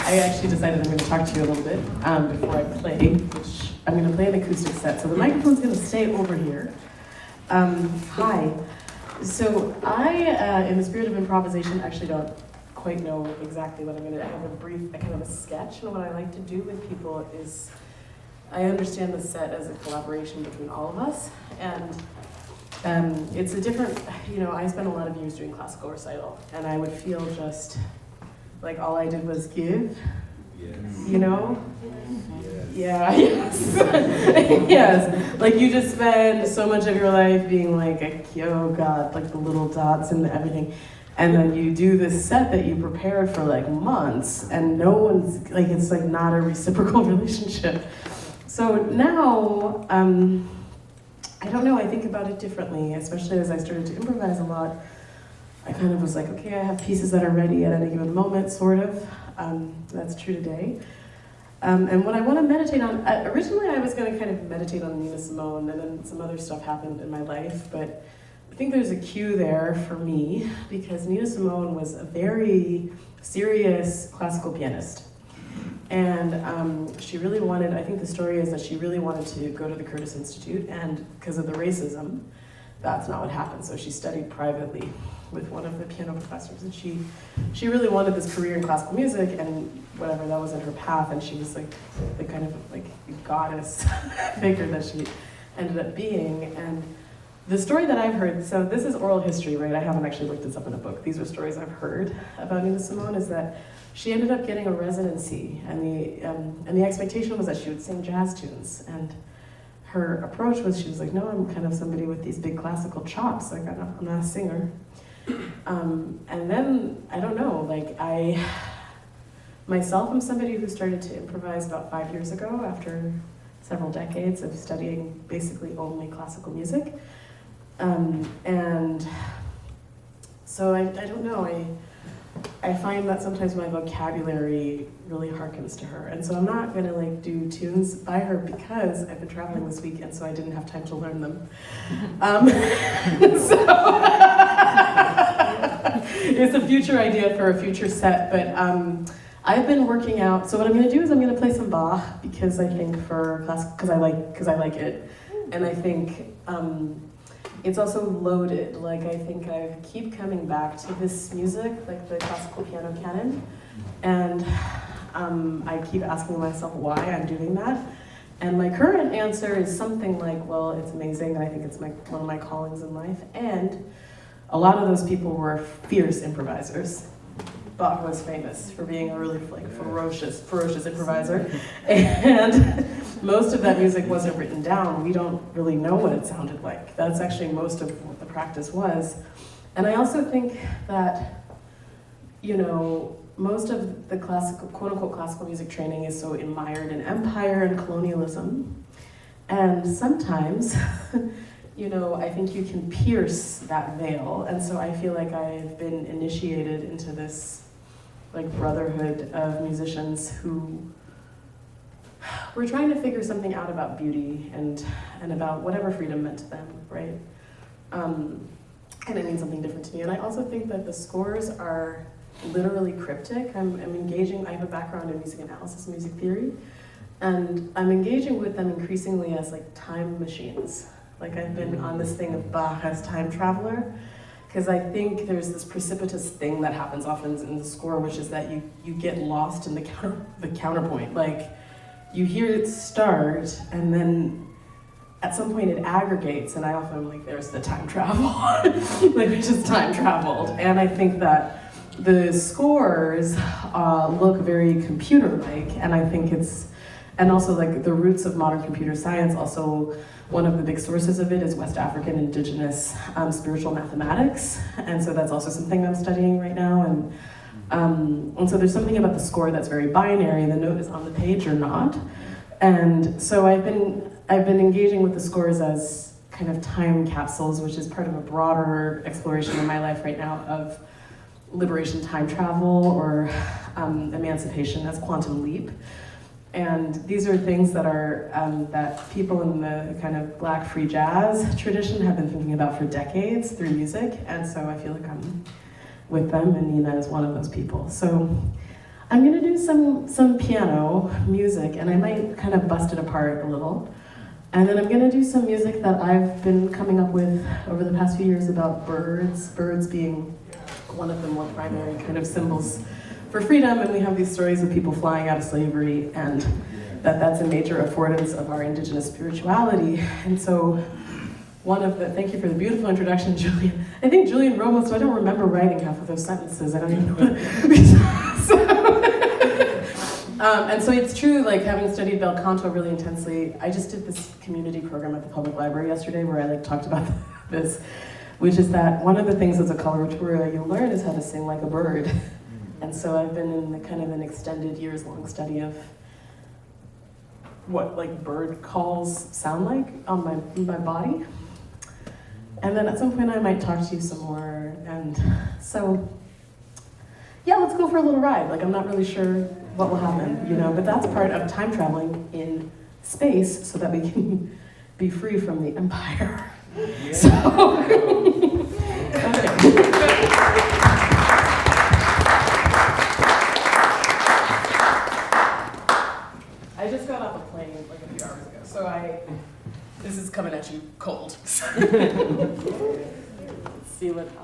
I actually decided I'm going to talk to you a little bit before I play, which I'm going to play an acoustic set. So the microphone's going to stay over here. Hi. So I, in the spirit of improvisation, actually don't quite know exactly what I'm going to. I have a kind of a sketch, and what I like to do with people is I understand the set as a collaboration between all of us, and it's a different, I spent a lot of years doing classical recital, and I would feel just like all I did was give, Yes. you know? Yes. Yeah, yes. Yes. Like you just spend so much of your life being like, oh God, like the little dots and everything. And then you do this set that you prepared for like months, and no one's, like, it's like not a reciprocal relationship. So now, I don't know, I think about it differently, especially as I started to improvise a lot. I kind of was like, okay, I have pieces that are ready at any given moment, sort of. That's true today. And what I want to meditate on, originally I was going to kind of meditate on Nina Simone, and then some other stuff happened in my life, but I think there's a cue there for me, because Nina Simone was a very serious classical pianist. And she really wanted, I think the story is that she really wanted to go to the Curtis Institute, and because of the racism, that's not what happened. So she studied privately with one of the piano professors, and she really wanted this career in classical music, and whatever, that wasn't her path, and she was like the kind of like goddess figure that she ended up being. And the story that I've heard, so this is oral history, right? I haven't actually looked this up in a book. These are stories I've heard about Nina Simone, is that she ended up getting a residency, and the expectation was that she would sing jazz tunes, and her approach was, she was like, no, I'm kind of somebody with these big classical chops, like I'm not a singer. And then, I don't know, like myself, I'm somebody who started to improvise about 5 years ago after several decades of studying basically only classical music. And so I don't know, I find that sometimes my vocabulary really harkens to her. And so I'm not gonna like do tunes by her because I've been traveling this week, and so I didn't have time to learn them. It's a future idea for a future set, but I've been working out. So what I'm gonna do is I'm gonna play some Bach, because I think for classical, because I like it. And I think it's also loaded. Like, I think I keep coming back to this music, like the classical piano canon, and I keep asking myself why I'm doing that. And my current answer is something like, well, it's amazing, and I think it's one of my callings in life, and a lot of those people were fierce improvisers. Bach was famous for being a really like ferocious improviser, and most of that music wasn't written down. We don't really know what it sounded like. That's actually most of what the practice was. And I also think that, most of the classical, quote-unquote classical music training is so mired in empire and colonialism. And sometimes, I think you can pierce that veil. And so I feel like I've been initiated into this like brotherhood of musicians who were trying to figure something out about beauty and about whatever freedom meant to them, right? And it means something different to me. And I also think that the scores are literally cryptic. I'm engaging, I have a background in music analysis and music theory, and I'm engaging with them increasingly as like time machines. Like I've been on this thing of Bach as time traveler, because I think there's this precipitous thing that happens often in the score, which is that you get lost in the counterpoint. Like you hear it start, and then at some point it aggregates, and I often am like, there's the time travel. Like we just time traveled. And I think that the scores look very computer-like, and I think and also like the roots of modern computer science, also one of the big sources of it is West African indigenous spiritual mathematics. And so that's also something I'm studying right now. And so there's something about the score that's very binary. The note is on the page or not. And so I've been engaging with the scores as kind of time capsules, which is part of a broader exploration in my life right now of liberation, time travel, or emancipation as quantum leap. And these are things that are that people in the kind of Black free jazz tradition have been thinking about for decades through music, and so I feel like I'm with them, and Nina is one of those people. So I'm gonna do some piano music, and I might kind of bust it apart a little. And then I'm gonna do some music that I've been coming up with over the past few years about birds being one of the more primary kind of symbols for freedom, and we have these stories of people flying out of slavery, and that's a major affordance of our indigenous spirituality. And so thank you for the beautiful introduction, Julian. I think Julian wrote most, so I don't remember writing half of those sentences. I don't even know and so it's true, like having studied bel canto really intensely, I just did this community program at the public library yesterday where I talked about this, which is that one of the things as a coloratura you learn is how to sing like a bird. And so I've been in kind of an extended years-long study of what bird calls sound like on my body. And then at some point I might talk to you some more. And so, yeah, let's go for a little ride. I'm not really sure what will happen, but that's part of time traveling in space so that we can be free from the empire. Yeah. So, okay. I just got off a plane a few hours ago, so this is coming at you cold. Let's see what happens.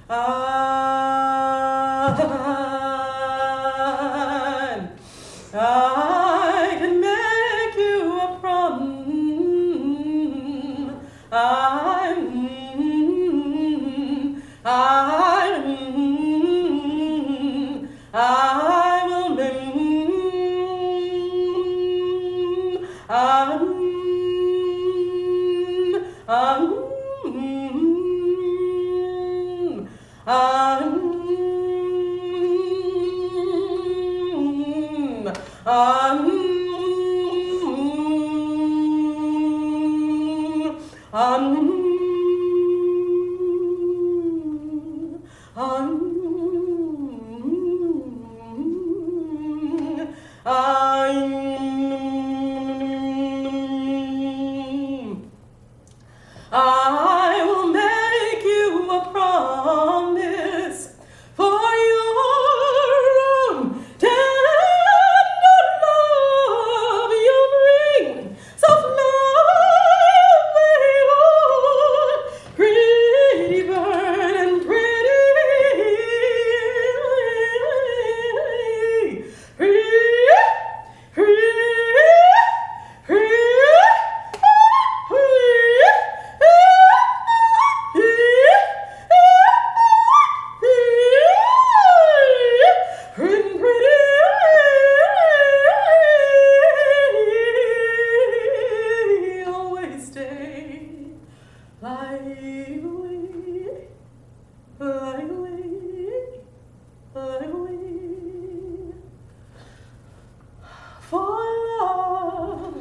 I can make you a promise. I will make I will make you a promise for your own tender love. You'll bring soft love, oh, pretty bird and always stay, fly away, fly away, fly away, for love,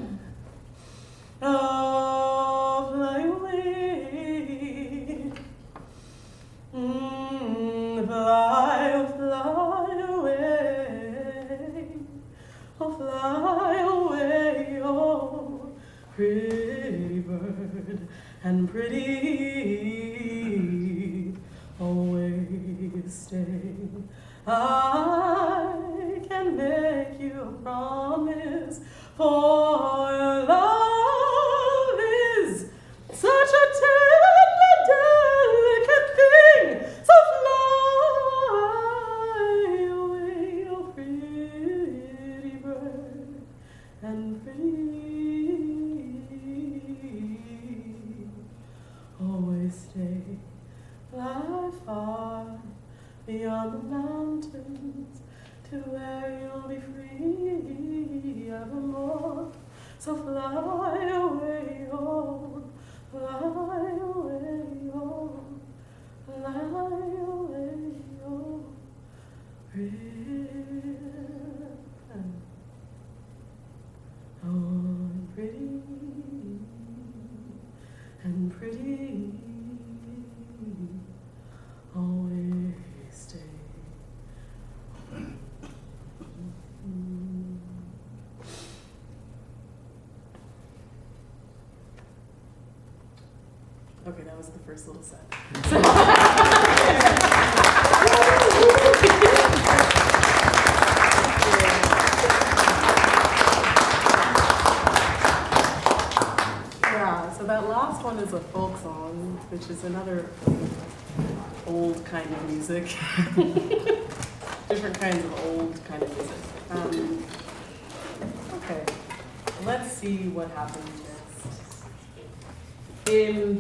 oh, fly away, fly away, oh, fly away, oh, pretty bird and pretty, always stay. I can make you a promise, for love is such a tender, delicate thing. So fly away, oh pretty bird and pretty, always stay. Fly far beyond the mountains to where you'll be free evermore. So fly away, oh, fly away, oh, fly away, oh, pretty, oh, pretty and pretty, always stay. Okay, that was the first little set. Yeah, so that last one is a folk song, which is another old kind of music. Different kinds of old kind of music. Okay, let's see what happens next. I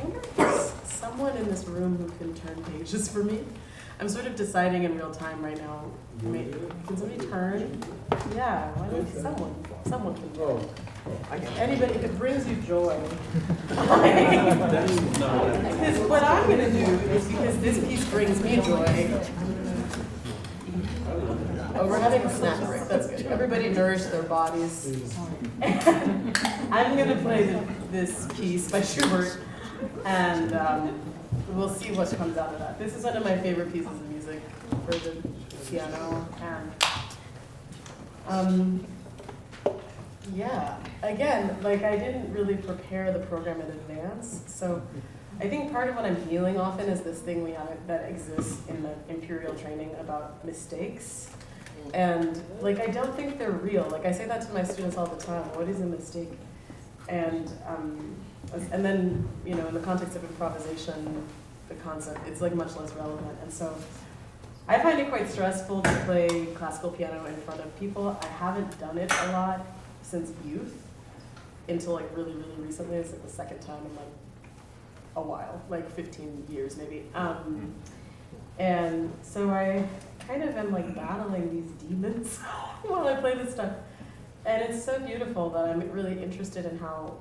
wonder if there's someone in this room who can turn pages for me. I'm sort of deciding in real time right now. Can somebody turn? Yeah, why don't someone can turn. Anybody, if it brings you joy. Because what I'm going to do is, because this piece brings me joy. Oh, we're having a snack break. That's good. Everybody nourish their bodies. I'm going to play this piece by Schubert, and we'll see what comes out of that. This is one of my favorite pieces of music for the piano, and yeah, again, like I didn't really prepare the program in advance, so I think part of what I'm feeling often is this thing we have that exists in the imperial training about mistakes. And like I don't think they're real. Like I say that to my students all the time. What is a mistake? And then, you know, in the context of improvisation, the concept, it's like much less relevant. And so I find it quite stressful to play classical piano in front of people. I haven't done it a lot since youth until like really, really recently. It's like the second time in like a while, like 15 years maybe. And so I kind of am like battling these demons while I play this stuff. And it's so beautiful that I'm really interested in how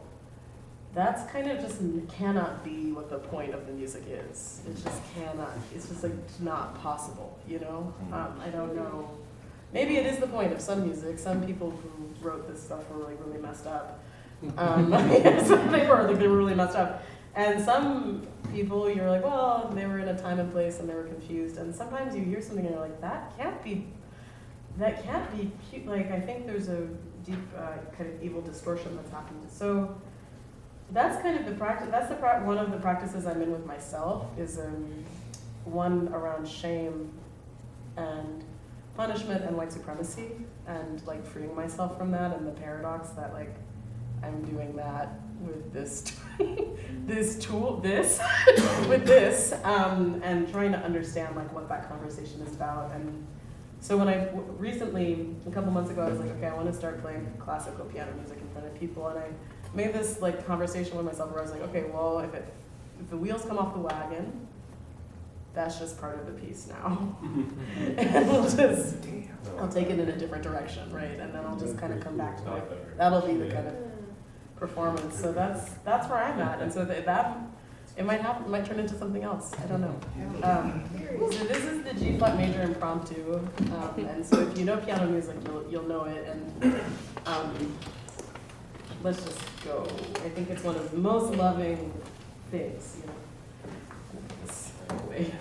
that's kind of just cannot be what the point of the music is. It just cannot, it's just like not possible, you know? I don't know. Maybe it is the point of some music. Some people who wrote this stuff were like really messed up. They were really messed up. And some people, you're like, well, they were in a time and place and they were confused. And sometimes you hear something and you're like, that can't be cute. Like, I think there's a deep kind of evil distortion that's happened. So that's kind of the practice. That's one of the practices I'm in with myself is one around shame and punishment and white supremacy and like freeing myself from that and the paradox that like I'm doing that with this with this and trying to understand like what that conversation is about. And so when I recently, a couple months ago, I was like, okay, I want to start playing classical piano music in front of people, and I made this like conversation with myself where I was like, okay, well, if the wheels come off the wagon, that's just part of the piece now. And I'll take it in a different direction, right? And then I'll just kind of come back to it. That'll be the kind of performance. So that's where I'm at. And so that it might turn into something else. I don't know. So this is the G flat major impromptu. And so if you know piano music, you'll know it. And let's just go. I think it's one of the most loving things, you know. This way.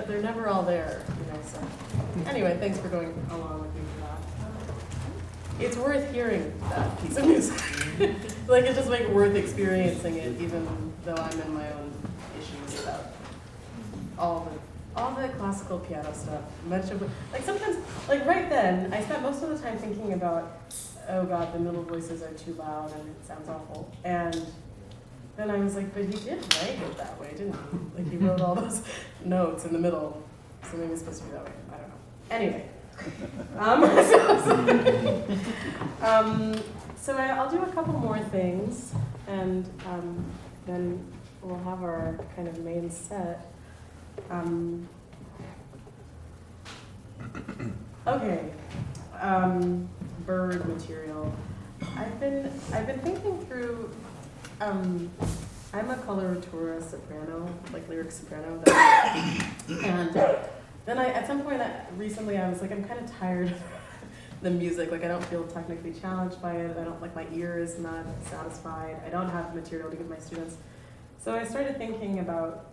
they're never all there, you know, so. Anyway, thanks for going along with me for that. It's worth hearing that piece of music. Like, it's just like worth experiencing it, even though I'm in my own issues about all the classical piano stuff. Much of it, like sometimes, like right then, I spent most of the time thinking about, oh God, the middle voices are too loud and it sounds awful. And then I was like, but he did write it that way, didn't he? Like he wrote all those notes in the middle, so maybe it's supposed to be that way. I don't know. Anyway. So I'll do a couple more things, and then we'll have our kind of main set. Okay, bird material. I've been thinking through. I'm a coloratura soprano, like lyric soprano, and then at some point recently I was like, I'm kind of tired of the music. Like I don't feel technically challenged by it. I don't like my ear is not satisfied. I don't have material to give my students. So I started thinking about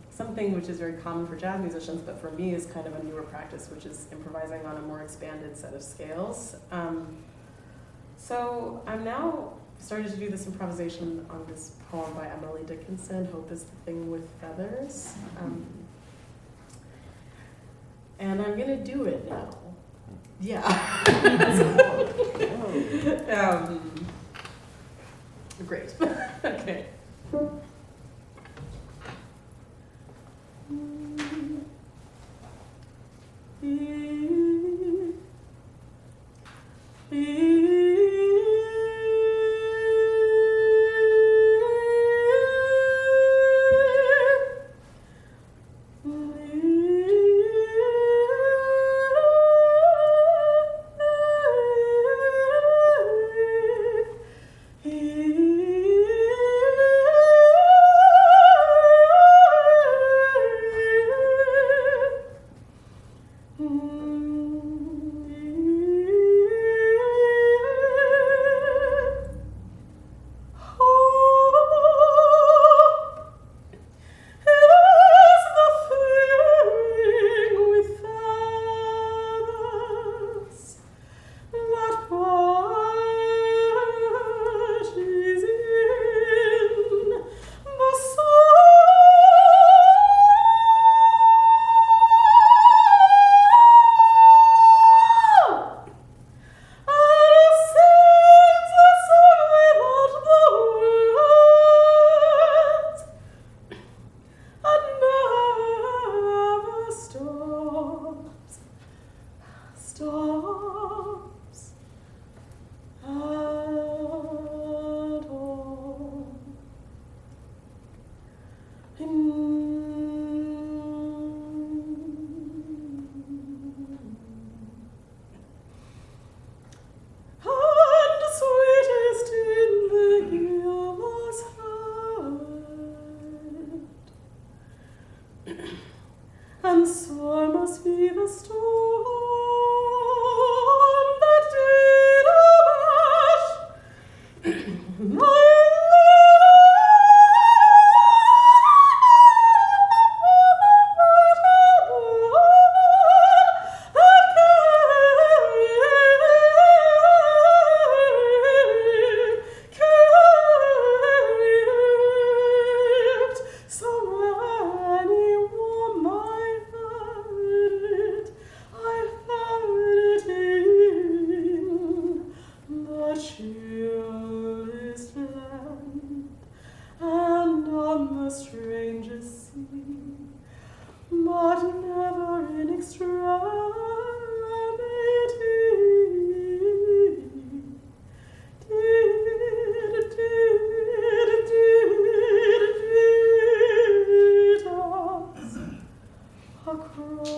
something which is very common for jazz musicians, but for me is kind of a newer practice, which is improvising on a more expanded set of scales. So I'm now started to do this improvisation on this poem by Emily Dickinson, Hope is the Thing with Feathers. And I'm gonna do it now. Yeah. Great. Okay. And sore must be the storm that did abash my strangest sea, but never in extremity did us a crumb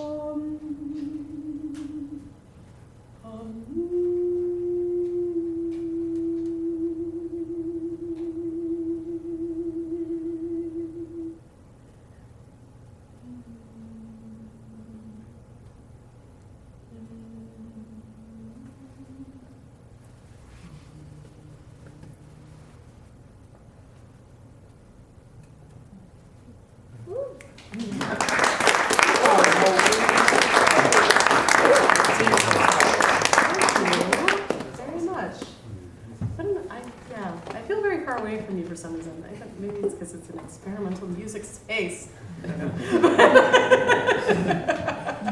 on me. Woo. question. I think maybe it's because it's an experimental music space. I don't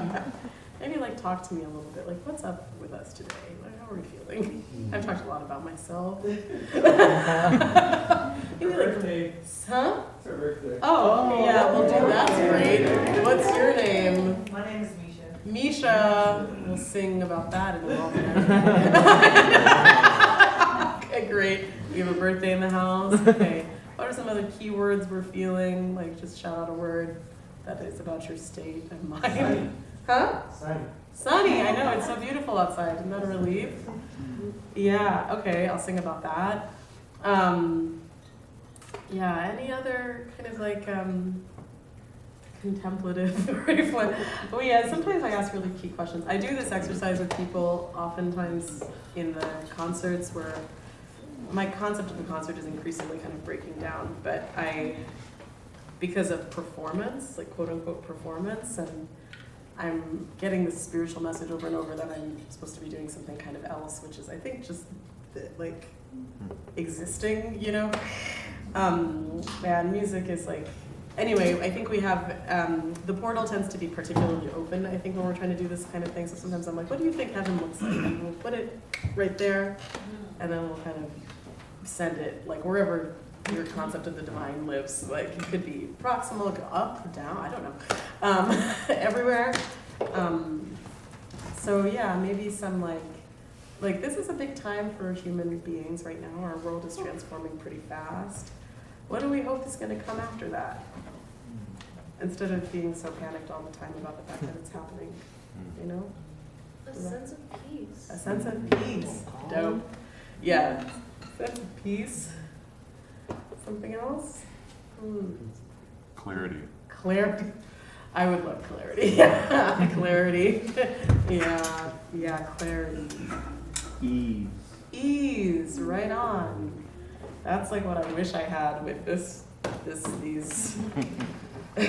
know. Maybe like talk to me a little bit. Like, what's up with us today? Like, how are we feeling? I've talked a lot about myself. Maybe like, huh? It's her birthday. Oh, yeah, we'll do that. Great. What's your name? My name is Misha. Misha. We'll sing about that in a moment. Okay, great. We have a birthday in the house. Okay. What are some other keywords we're feeling? Like, just shout out a word that is about your state of mind. Sunny. Huh? Sunny. Sunny. I know, it's so beautiful outside. Isn't that a relief? Yeah, okay, I'll sing about that. Yeah, any other kind of like contemplative reflection? Oh yeah, sometimes I ask really key questions. I do this exercise with people oftentimes in the concerts where my concept of the concert is increasingly kind of breaking down, but because of performance, like quote unquote performance, and I'm getting this spiritual message over and over that I'm supposed to be doing something kind of else, which is I think just like existing, you know? And music is like, anyway, I think we have, the portal tends to be particularly open, I think, when we're trying to do this kind of thing. So sometimes I'm like, what do you think heaven looks like? And we'll put it right there, and then we'll kind of send it, like wherever your concept of the divine lives. Like, it could be proximal, go up, down, I don't know, everywhere. So yeah, maybe some like this is a big time for human beings right now. Our world is transforming pretty fast. What do we hope is going to come after that? Instead of being so panicked all the time about the fact that it's happening, you know? A sense of peace. A sense of peace. Dope. Yeah. Sense of peace. Something else? Clarity. Clarity. I would love clarity. Yeah. Clarity. Yeah, clarity. Ease. Ease, right on. That's like what I wish I had with these. You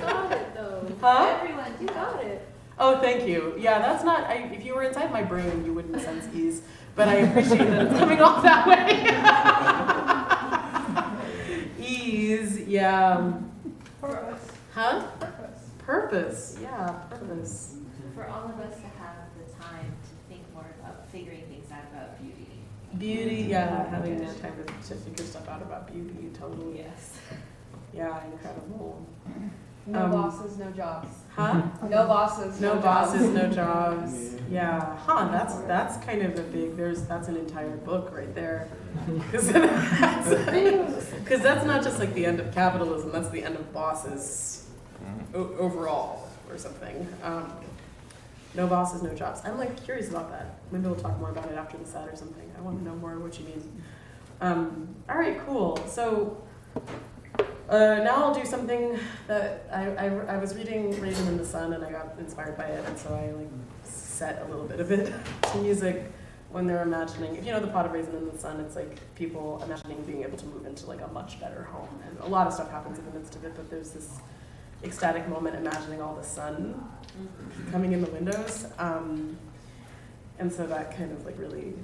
got it though. Huh? Everyone, you got it. Oh, thank you. Yeah, that's not, if you were inside my brain, you wouldn't sense ease, but I appreciate that it's coming off that way. Ease, yeah. Purpose. Huh? Purpose. Purpose, yeah, purpose. For all of us to have the time to think more about figuring things out about beauty. Beauty, yeah, having more time to figure stuff out about beauty, totally. Yes. Yeah, incredible. No bosses, no jobs. Huh? No bosses, No no bosses, jobs. no jobs. Yeah, that's kind of a big, that's an entire book right there. Because that's not just like the end of capitalism, that's the end of bosses overall or something. No bosses, no jobs. I'm like curious about that. Maybe we'll talk more about it after the set or something. I want to know more what you mean. All right, cool. So now I'll do something that I was reading Raisin in the Sun and I got inspired by it, and so I like set a little bit of it to music when they're imagining. If you know the plot of Raisin in the Sun, it's like people imagining being able to move into like a much better home, and a lot of stuff happens in the midst of it, but there's this ecstatic moment imagining all the sun coming in the windows, and so that kind of like really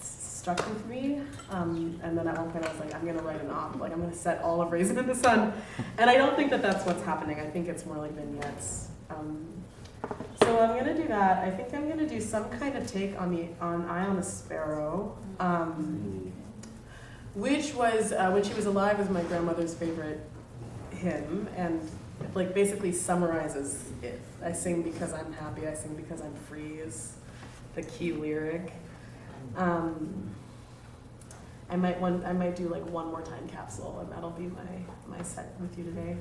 stuck with me, and then at one point I was like, I'm gonna write an op, like I'm gonna set all of Raisin in the Sun, and I don't think that that's what's happening. I think it's more like vignettes. So I'm gonna do that. I think I'm gonna do some kind of take on Eye on a Sparrow, which was when she was alive was my grandmother's favorite hymn, and like basically summarizes it. I sing because I'm happy, I sing because I'm free is the key lyric. I might do like one more time capsule, and that'll be my set with you today.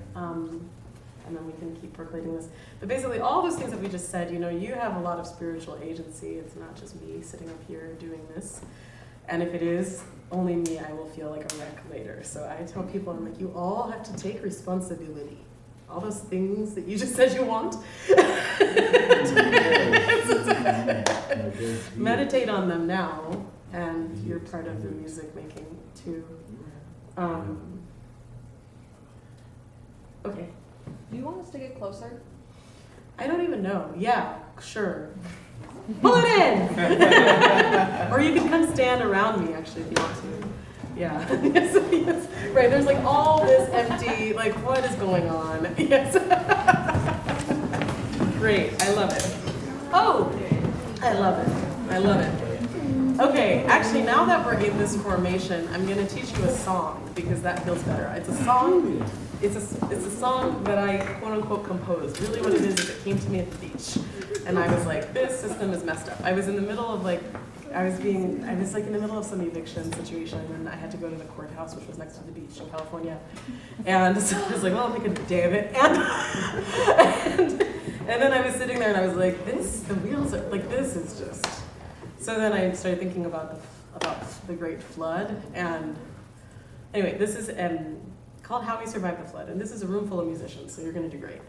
And then we can keep percolating this. But basically all those things that we just said, you know, you have a lot of spiritual agency. It's not just me sitting up here doing this. And if it is only me, I will feel like a wreck later. So I tell people, I'm like, you all have to take responsibility. All those things that you just said you want. Meditate on them now, and you're part of the music making too. Okay. Do you want us to get closer? I don't even know. Yeah, sure. Pull it in! Or you can come stand around me, actually, if you want to. Yeah. Yes, yes. Right, there's like all this empty, like, what is going on? Yes. Great, I love it. Oh, I love it. I love it. Okay, actually, now that we're in this formation, I'm going to teach you a song because that feels better. It's a song. It's a song that I quote unquote composed. Really, what it is it came to me at the beach, and I was like, this system is messed up. I was in the middle of like, I was in the middle of some eviction situation, and I had to go to the courthouse, which was next to the beach in California, and so I was like, well, I'll make a day of it, and then I was sitting there, and I was like, the wheels are like, this is just. So then I started thinking about the Great Flood, and anyway, this is called How We Survived the Flood, and this is a room full of musicians, so you're gonna do great.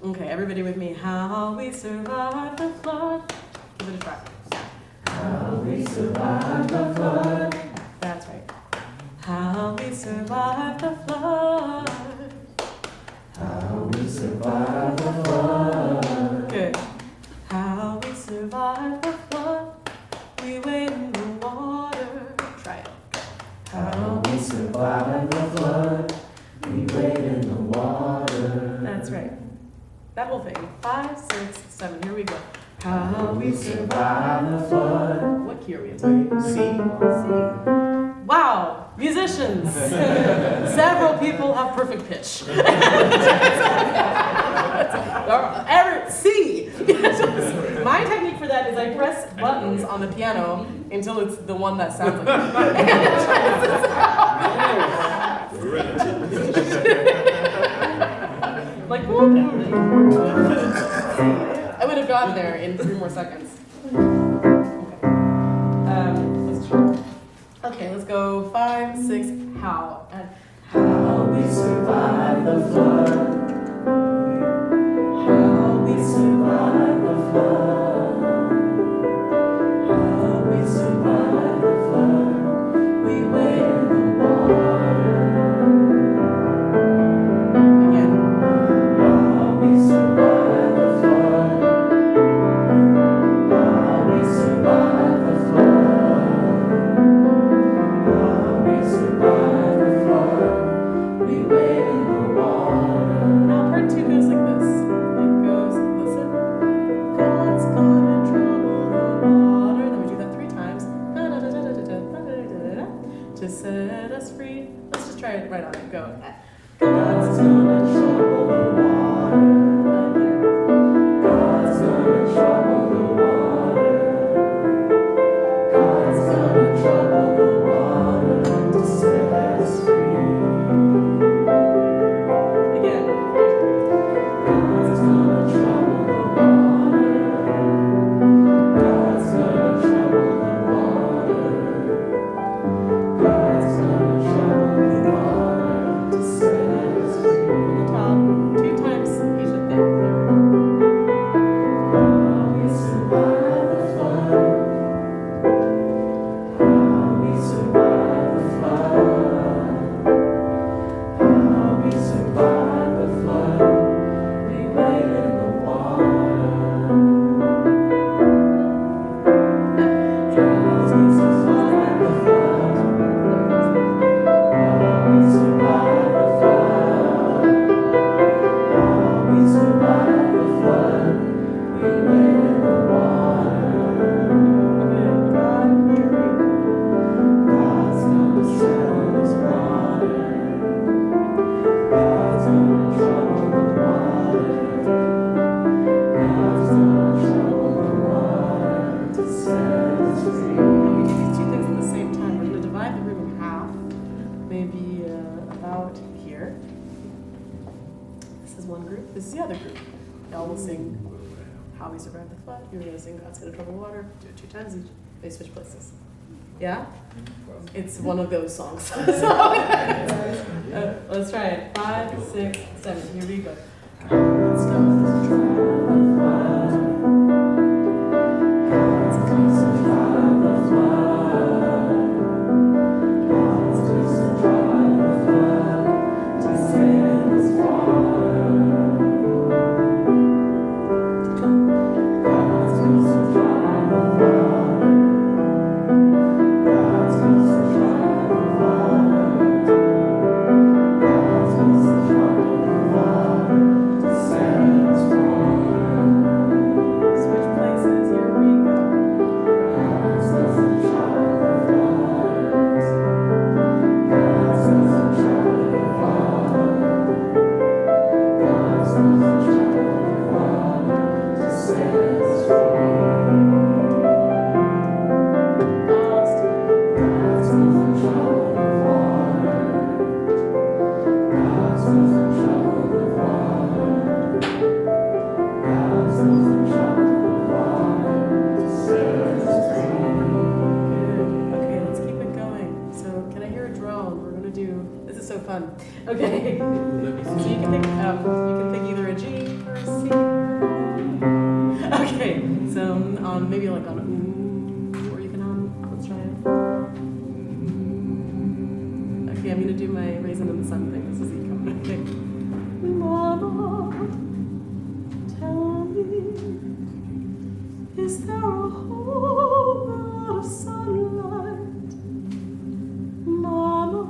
Okay, everybody with me. How we survived the flood. Give it a try. How we survived the flood. That's right. How we survived the flood. How we survived the flood. Good. How we survived the flood. We wade in the water. Try it. How we survived the flood. We wade in the water. That's right. That whole thing. 5, 6, 7. Here we go. How We survived the flood. What key are we in? C. Wow, musicians. Several people have perfect pitch. C. My technique for that is I press buttons on the piano until it's the one that sounds like like, I would have gotten there in 3 more seconds. Okay, let's go 5, 6, how. And How we survived the flood. How we survived the flood. How we survived the flood. We wade in the water. again. How we survived the flood. How we survived the flood. How we survived the flood. We wade in the water. Now part 2 goes like this. It goes, listen. God's gonna trouble the water. Then we do that 3 times. To set us free. Let's just try it right on it. Go. God's gonna trouble the water. God's gonna trouble the water. God's gonna trouble the water to set us free. Again. God's gonna trouble the water. God's gonna trouble the water. God's gonna trouble the water to set us free. Top. 2 times each of them. How we survived the flood. How we survived the flood. How we survived the flood. We wade in the water. How we survived the flood. How we survived the flood. How we survived the flood. We wade in the water. God's gonna settle this water. God's gonna trouble the water. God's gonna trouble the water to set us free. We do these 2 things at the same time. We're going to divide the room in half, maybe about here. This is one group. This is the other group. Y'all will sing How We Survived the Flood. You're going to sing God's Gonna Trouble the Water. Do it 2 times each. They switch places. Yeah? It's one of those songs. So, let's try it. 5, 6, 7. Here we go. God's gonna trouble the flood. God's gonna survive the flood. God's gonna survive the flood to save this water. God's gonna survive do. This is so fun. Okay. Let me So see. you can pick either a G or a C. Okay. So maybe like on a or you can let's try it. Okay, I'm gonna do my Raisin in the Sun thing. This is E coming. Okay. Mama, tell me, is there a whole lot of sunlight? Mama,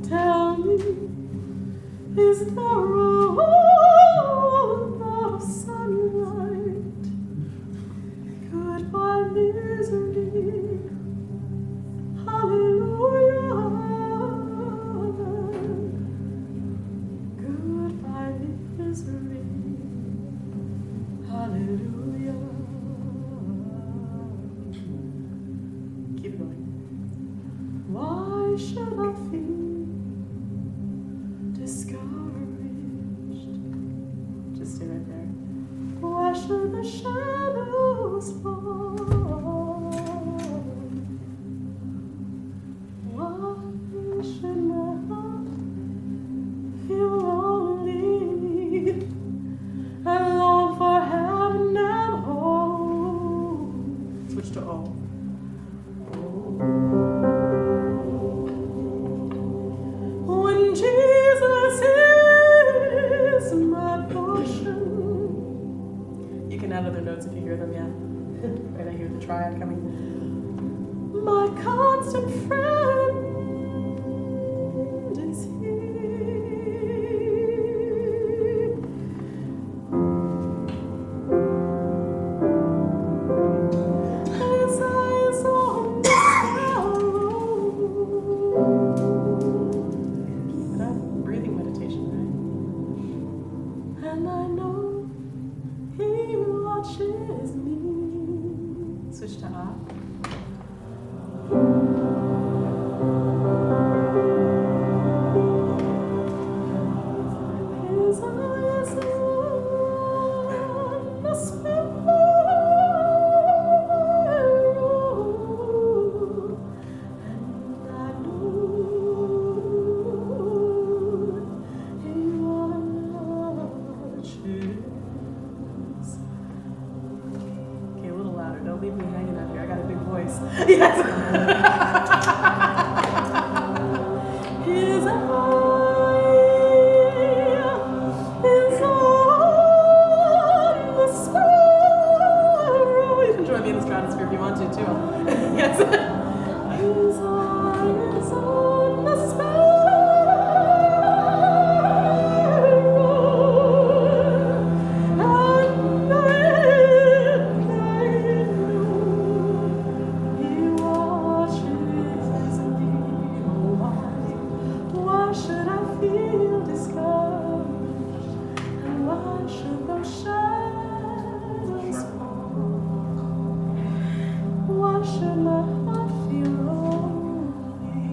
tell me, is there a whole lot of sunlight? Goodbye, misery. Hallelujah. Goodbye, misery. Hallelujah. Keep it going. Why should I feel discouraged? Just stay right there. Why should the shadows fall? Why should my heart feel lonely and long for heaven and home? Switch to O. When Jesus is my portion. You can add other notes if you hear them, yeah. Right, I hear the triad coming. My constant friend is He. His eyes on the sparrow. Keep it up. Breathing meditation, right? And I know He watches me. Switch to A. His eyes on the sparrow, and I know He watches. Okay, a little louder. Don't leave me hanging out here. I got a big voice. Yes. His eye is on the sparrow. You can join me in the stratosphere if you want to, too. Yes. His eye is on the sparrow, and I know He watches me. Why should I feel discouraged? And why should those shadows fall? Why should my heart feel lonely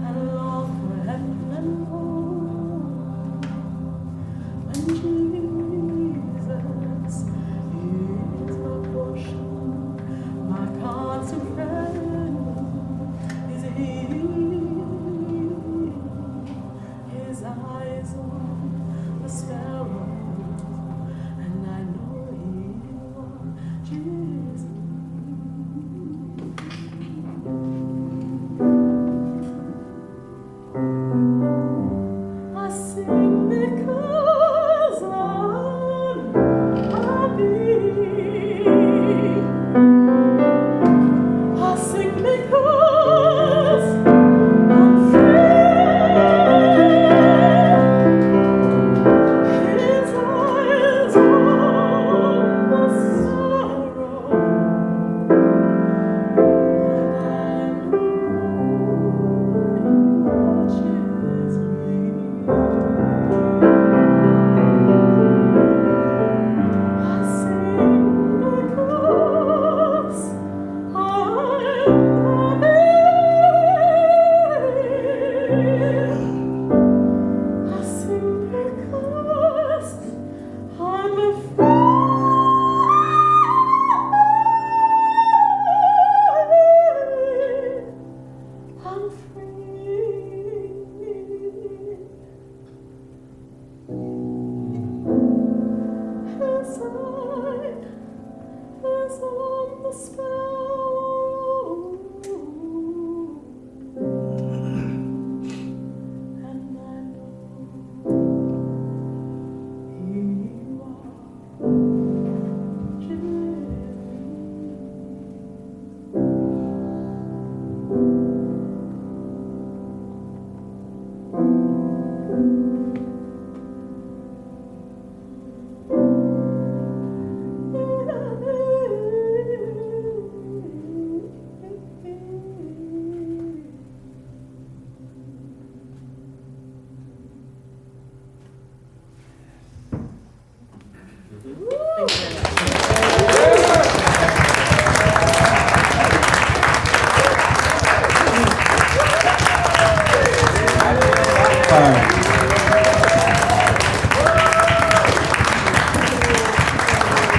and long for heaven and home? When Jesus is my portion, my constant friend is He. His eyes on the sparrow, and I know He watches me. I sing because I'm happy. I sing because I'm free. His eyes on the sorrow, and I know He watches me. I sing because I'm happy. I sing because I'm afraid. I'm free. Lochard.